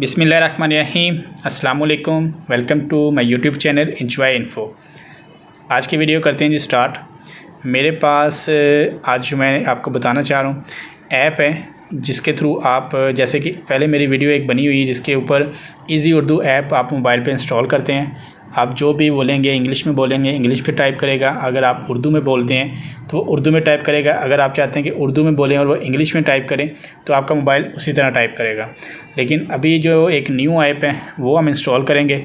बिस्मिल्लाहिर्रहमानिर्रहीम। अस्सलाम वालेकुम। Welcome to my YouTube channel enjoy info. आज की वीडियो करते हैं जी स्टार्ट। मेरे पास आज जो मैं आपको बताना चाह रहा हूँ ऐप है जिसके थ्रू आप जैसे कि पहले मेरी वीडियो एक बनी हुई है जिसके ऊपर इजी उर्दू ऐप आप मोबाइल पे इंस्टॉल करते हैं। आप जो भी बोलेंगे इंग्लिश में बोलेंगे, इंग्लिश पे टाइप करेगा। अगर आप उर्दू में बोलते हैं तो वो उर्दू में टाइप करेगा। अगर आप चाहते हैं कि उर्दू में बोलें और वो इंग्लिश में टाइप करें तो आपका मोबाइल उसी तरह टाइप करेगा। लेकिन अभी जो एक न्यू ऐप है वो हम इंस्टॉल करेंगे।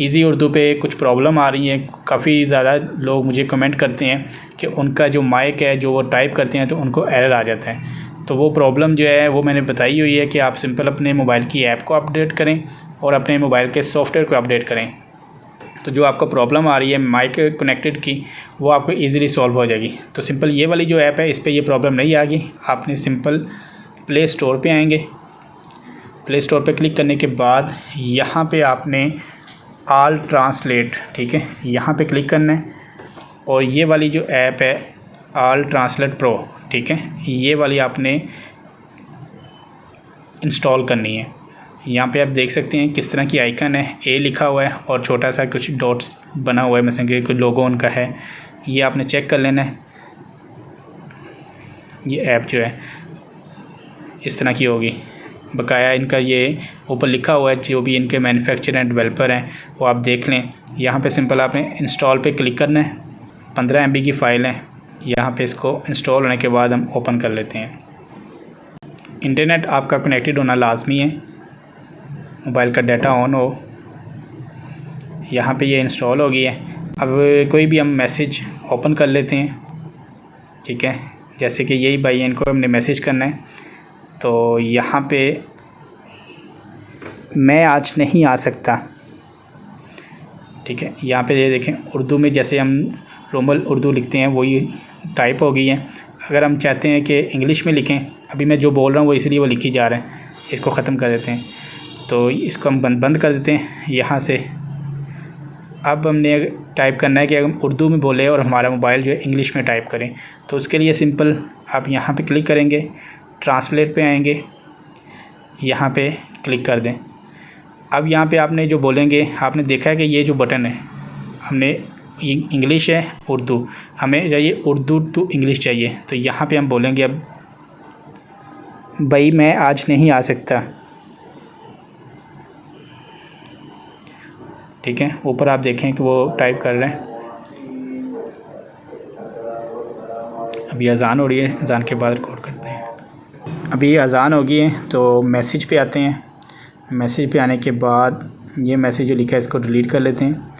इजी उर्दू पे कुछ प्रॉब्लम आ रही है। काफ़ी ज़्यादा लोग मुझे कमेंट करते हैं कि उनका जो माइक है जो वो टाइप करते हैं तो उनको एरर आ जाता है। तो वो प्रॉब्लम जो है वो मैंने बताई हुई है कि आप सिंपल अपने मोबाइल की ऐप को अपडेट करें और अपने मोबाइल के सॉफ्टवेयर को अपडेट करें। तो जो आपको प्रॉब्लम आ रही है माइक कनेक्टेड की वो आपको इजीली सॉल्व हो जाएगी। तो सिंपल ये वाली जो ऐप है इस पर ये प्रॉब्लम नहीं आएगी। आपने सिंपल प्ले स्टोर पे आएंगे। प्ले स्टोर पे क्लिक करने के बाद यहाँ पे आपने ऑल ट्रांसलेट, ठीक है, यहाँ पे क्लिक करना है। और ये वाली जो ऐप है ऑल ट्रांसलेट प्रो, ठीक है, ये वाली आपने इंस्टॉल करनी है। यहाँ पे आप देख सकते हैं किस तरह की आइकन है, ए लिखा हुआ है और छोटा सा कुछ डॉट्स बना हुआ है, जैसे कि कोई लोगो उनका है। ये आपने चेक कर लेना है। ये ऐप जो है इस तरह की होगी। बकाया इनका ये ऊपर लिखा हुआ है जो भी इनके मैन्युफैक्चरर एंड डेवलपर हैं वो आप देख लें। यहाँ पे सिंपल आपने इंस्टॉल पे क्लिक करना है। 15 MB की फ़ाइल है। यहाँ पे इसको इंस्टॉल होने के बाद हम ओपन कर लेते हैं। इंटरनेट आपका कनेक्टेड होना लाजमी है, मोबाइल का डाटा ऑन हो। यहाँ पे ये इंस्टॉल हो गई है। अब कोई भी हम मैसेज ओपन कर लेते हैं, ठीक है, जैसे कि यही भाई इनको हमने मैसेज करना है। तो यहाँ पे मैं आज नहीं आ सकता, ठीक है, यहाँ पे ये देखें उर्दू में जैसे हम रोमल उर्दू लिखते हैं वही टाइप हो गई है। अगर हम चाहते हैं कि इंग्लिश में लिखें, अभी मैं जो बोल रहा हूँ वो इसलिए वो लिखी जा रहा है, इसको ख़त्म कर देते हैं। तो इसको हम बंद कर देते हैं यहाँ से। अब हमने टाइप करना है कि हम उर्दू में बोले और हमारा मोबाइल जो है इंग्लिश में टाइप करें। तो उसके लिए सिंपल आप यहाँ पे क्लिक करेंगे, ट्रांसलेट पे आएंगे, यहाँ पे क्लिक कर दें। अब यहाँ पे आपने जो बोलेंगे, आपने देखा है कि ये जो बटन है हमने इंग्लिश है उर्दू, हमें चाहिए उर्दू टू इंग्लिश चाहिए। तो यहाँ पे हम बोलेंगे अब भाई मैं आज नहीं आ सकता, ठीक है। ऊपर आप देखें कि वो टाइप कर रहे हैं। अभी अज़ान हो रही है, अज़ान के बाद रिकॉर्ड करते हैं। अभी अज़ान हो गई है तो मैसेज पे आते हैं। मैसेज पे आने के बाद ये मैसेज जो लिखा है इसको डिलीट कर लेते हैं।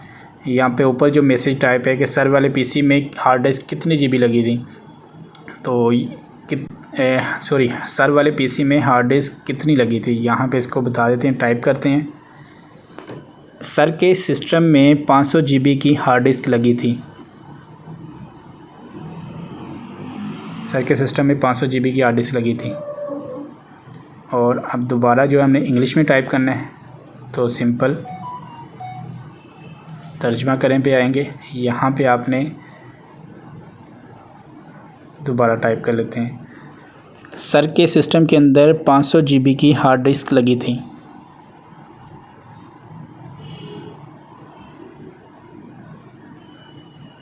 यहाँ पे ऊपर जो मैसेज टाइप है कि सर वाले पीसी में हार्ड डिस्क कितनी GB लगी थी, तो सर वाले पीसी में हार्ड डिस्क कितनी लगी थी, यहाँ पे इसको बता देते हैं। टाइप करते हैं सर के सिस्टम में 500 GB की हार्ड डिस्क लगी थी। सर के सिस्टम में 500 GB की हार्ड डिस्क लगी थी। और अब दोबारा जो हमने इंग्लिश में टाइप करना है तो सिंपल तर्जमा करें पे आएंगे। यहाँ पे आपने दोबारा टाइप कर लेते हैं सर के सिस्टम के अंदर 500 GB की हार्ड डिस्क लगी थी।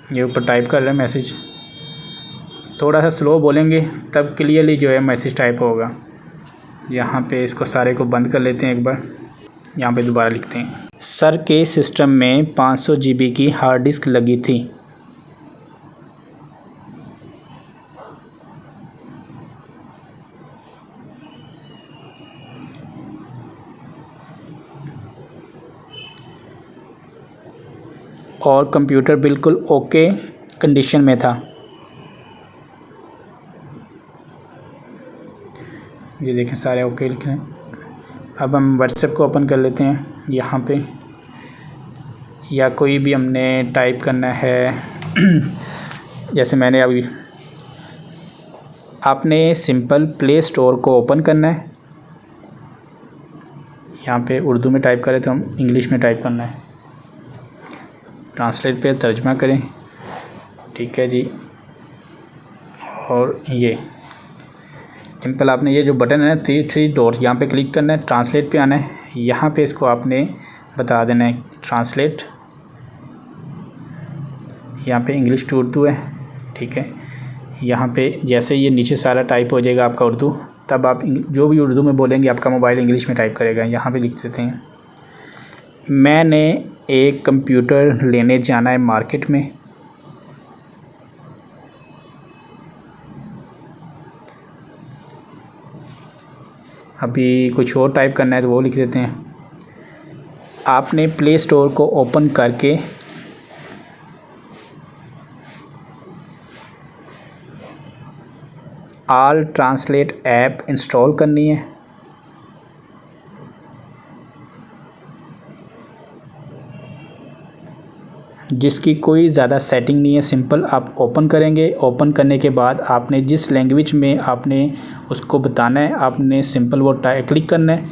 ये ऊपर टाइप कर रहे हैं मैसेज। थोड़ा सा स्लो बोलेंगे तब क्लियरली जो है मैसेज टाइप होगा। यहाँ पे इसको सारे को बंद कर लेते हैं एक बार। यहाँ पे दोबारा लिखते हैं सर के सिस्टम में 500 GB की हार्ड डिस्क लगी थी। और कंप्यूटर बिल्कुल ओके कंडीशन में था। ये देखें सारे ओके लिखे हैं। अब हम व्हाट्सएप को ओपन कर लेते हैं यहाँ पे, या कोई भी हमने टाइप करना है जैसे मैंने अभी, आपने सिंपल प्ले स्टोर को ओपन करना है। यहाँ पे उर्दू में टाइप करें तो हम इंग्लिश में टाइप करना है। ट्रांसलेट पे तर्जमा करें, ठीक है जी। और ये सिंपल आपने ये जो बटन है ना थ्री डॉट, यहाँ पे क्लिक करना है, ट्रांसलेट पे आना है, यहाँ पे इसको आपने बता देना है ट्रांसलेट। यहाँ पे इंग्लिश टू उर्दू है, ठीक है। यहाँ पे जैसे ये नीचे सारा टाइप हो जाएगा आपका उर्दू, तब आप जो भी उर्दू में बोलेंगे आपका मोबाइल इंग्लिश में टाइप करेगा। यहाँ पे लिख देते हैं, मैंने एक कंप्यूटर लेने जाना है मार्केट में। अभी कुछ और टाइप करना है तो वो लिख देते हैं। आपने प्ले स्टोर को ओपन करके ऑल ट्रांसलेट ऐप इंस्टॉल करनी है। जिसकी कोई ज़्यादा सेटिंग नहीं है, सिंपल आप ओपन करेंगे। ओपन करने के बाद आपने जिस लैंग्वेज में आपने उसको बताना है, आपने सिंपल वो क्लिक करना है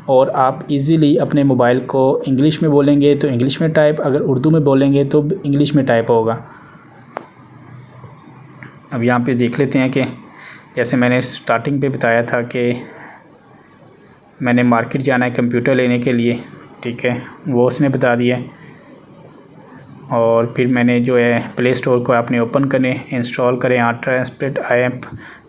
और आप इजीली अपने मोबाइल को इंग्लिश में बोलेंगे तो इंग्लिश में टाइप, अगर उर्दू में बोलेंगे तो इंग्लिश में टाइप होगा। अब यहाँ पे देख लेते हैं कि जैसे मैंने स्टार्टिंग पे बताया था कि मैंने मार्केट जाना है कंप्यूटर लेने के लिए, ठीक है, वो उसने बता दिया। और फिर मैंने जो है प्ले स्टोर को आपने ओपन करें, इंस्टॉल करें ट्रांसलेट ऐप,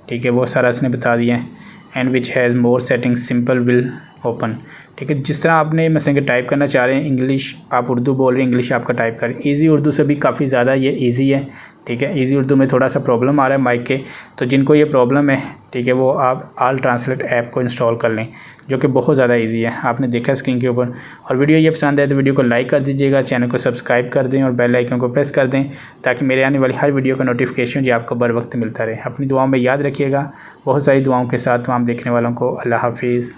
ठीक है, वो सारा इसने बता दिया है। And which has more setting simple will open, ठीक है। जिस तरह आपने मसलन कि टाइप करना चाह रहे हैं, इंग्लिश आप उर्दू बोल रहे हैं, इंग्लिश आपका टाइप करें। इजी उर्दू से भी काफ़ी ज़्यादा ये इजी है, ठीक है। इजी उर्दू में थोड़ा सा प्रॉब्लम आ रहा है माइक के, तो जिनको ये प्रॉब्लम है, ठीक है, वो आप ऑल ट्रांसलेट ऐप को इंस्टॉल कर लें, जो कि बहुत ज़्यादा इजी है। आपने देखा स्क्रीन के ऊपर। और वीडियो ये पसंद है तो वीडियो को लाइक कर दीजिएगा, चैनल को सब्सक्राइब कर दें और बेल आइकन को प्रेस कर दें, ताकि मेरे आने वाली हर वीडियो का नोटिफिकेशन जो आपको बर वक्त मिलता रहे। अपनी दुआओं में याद रखिएगा। बहुत सारी दुआओं के साथ तमाम देखने वालों को अल्लाह हाफिज़।